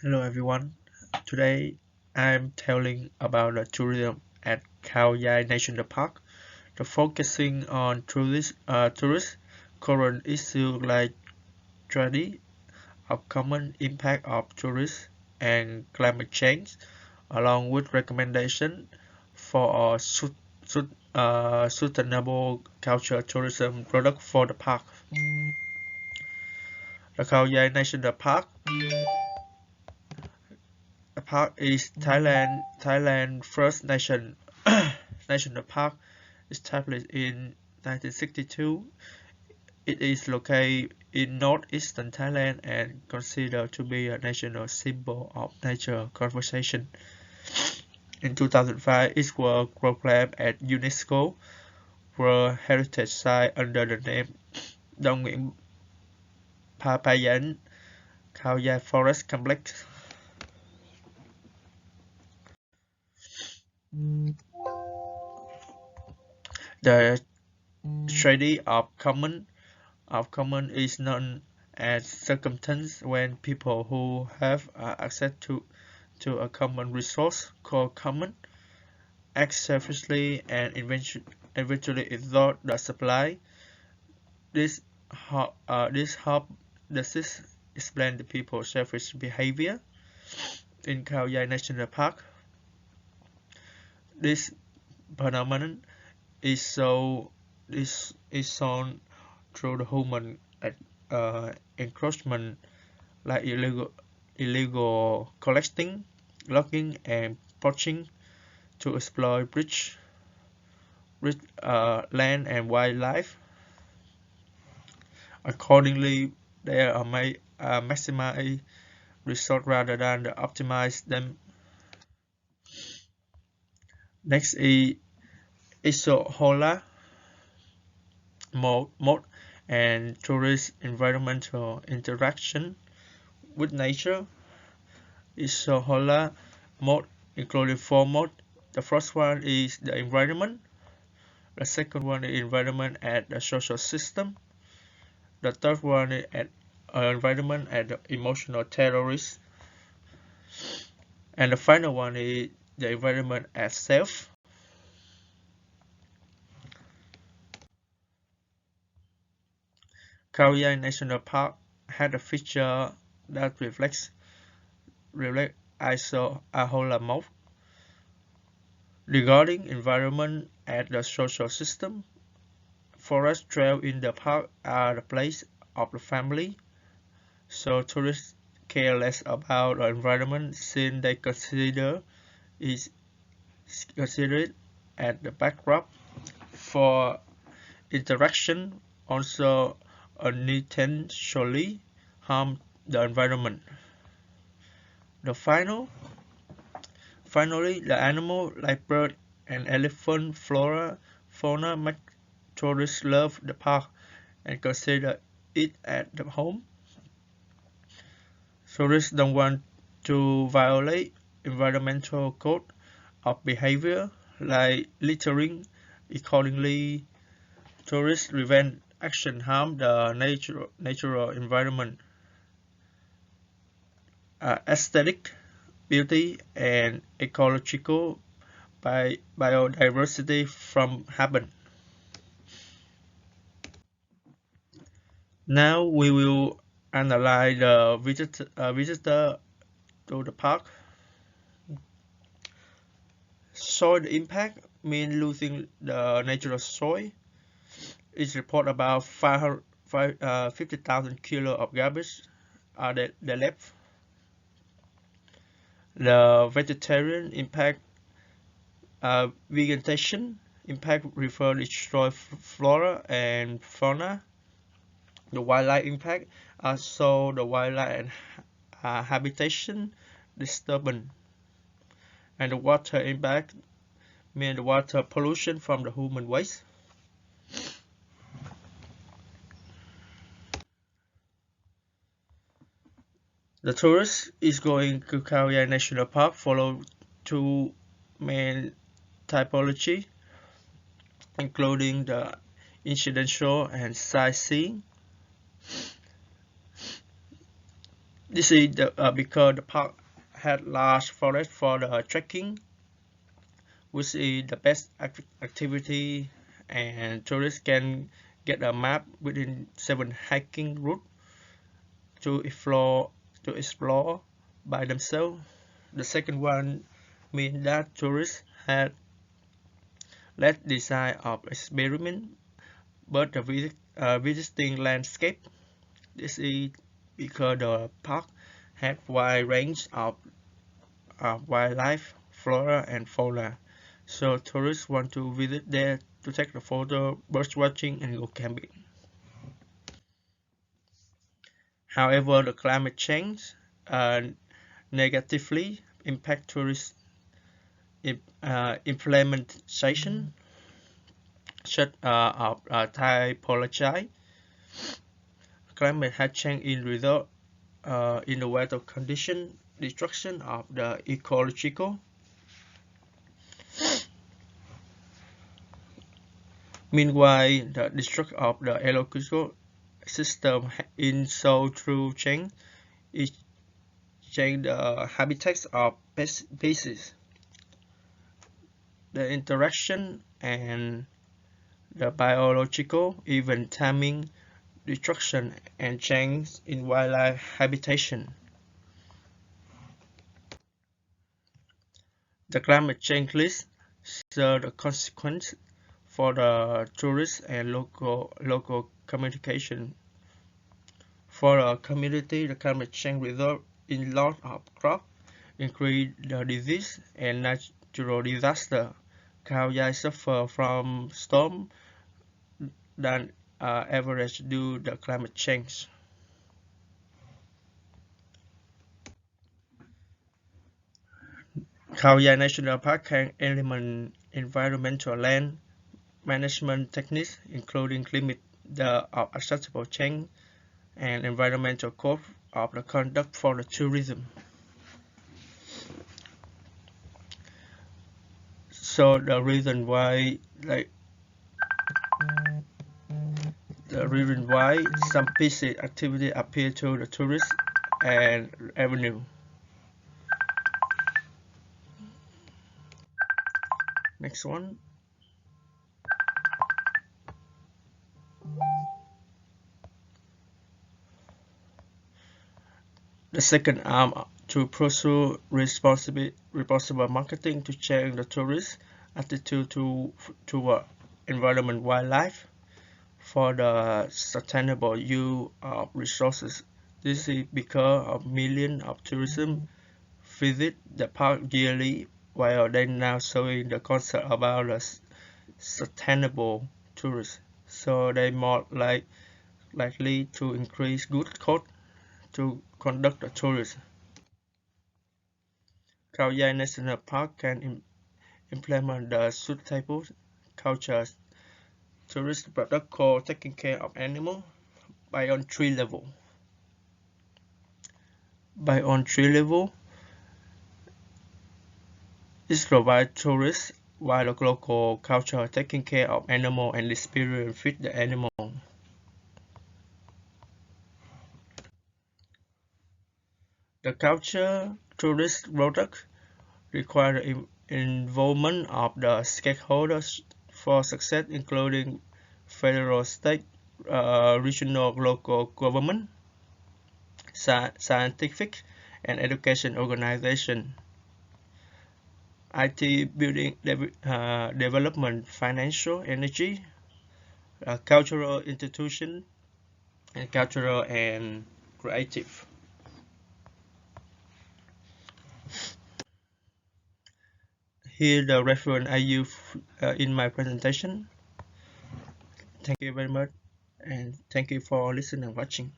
Hello everyone. Today I'm telling about the tourism at Khao National Park. The focusing on tourist current issues like tragedy of common impact of tourists and climate change, along with recommendation for a sustainable cultural tourism product for the park. The Khao National Park The park is Thailand's first national park, established in 1962. It is located in northeastern Thailand and considered to be a national symbol of nature conservation. In 2005, it was proclaimed at UNESCO World Heritage Site under the name Đông Nguyễn Papayan Khao Yai Forest Complex. The Treaty of common is known as circumstance when people who have access to a common resource called common act selfishly and eventually exhaust the supply. This this explain the people's selfish behavior in Khao Yai National Park. This phenomenon is shown through the human encroachment like illegal collecting, logging, and poaching to exploit rich land and wildlife. Accordingly, they are maximize resource rather than optimize them. Next is Isohola mode and tourist environmental interaction with nature. Isohola mode including four modes. The first one is the environment. The second one is environment and the social system. The third one is environment and the emotional terrorist. And the final one is the environment as self. Khao Yai National Park had a feature that reflects Isohola mode. Regarding environment and the social system, forest trails in the park are the place of the family, so tourists care less about the environment since they consider it as the backdrop for interaction, also unintentionally harm the environment. The finally, the animal like bird and elephant fauna make tourists love the park and consider it as the home. Tourists don't want to violate environmental code of behavior like littering. Accordingly, tourists prevent action harm the natural environment, aesthetic beauty, and ecological biodiversity from happen. Now we will analyze the visitor to the park. Soil impact means losing the natural soil. It's report about 50,000 kilos of garbage are the left. The vegetarian impact, vegetation impact refer to destroy flora and fauna. The wildlife impact also the wildlife and habitation disturbance. And the water impact means the water pollution from the human waste. The tourist is going to Khao Yai National Park follow two main typology, including the incidental and sightseeing. This is because the park had large forest for the trekking, which is the best activity, and tourists can get a map within 7 hiking routes to explore by themselves. The second one means that tourists had less desire of experiment, but the visiting landscape. This is because the park had wide range of wildlife, flora and fauna, so tourists want to visit there to take the photo, bird watching and go camping. However, the climate change uh, negatively impact tourist implementation such of typology. Climate has changed in result in the weather condition, destruction of the ecological. Meanwhile, the destruction of the ecological system in so through change is change the habitats of species. The interaction and the biological even timing destruction and change in wildlife habitation. The climate change list shows the consequence for the tourists and local communication. For a community, the climate change results in loss of crop, increased disease and natural disaster. Khao suffer from storm than average due to climate change. Khao National Park can implement environmental land management techniques, including limit the acceptable change and environmental code of the conduct for the tourism. So the reason why, some pieces activity appeal to the tourists and revenue. Next one. The second arm to pursue responsible marketing to change the tourist attitude toward environment wildlife for the sustainable use of resources. This is because of millions of tourism visit the park yearly, while they now showing the concept about the sustainable tourist. So they more likely to increase good cost to conduct the tourism. Khao National Park can implement the suitable culture tourist protocol taking care of animals by on 3 levels. By on 3 levels, it provides tourists while the local culture taking care of animal and experience with the animal. The culture tourist product require the involvement of the stakeholders for success, including federal, state, regional, local government, scientific and education organization, IT building development, financial, energy, cultural institution, and cultural and creative. Here the reference I use in my presentation. Thank you very much, and thank you for listening and watching.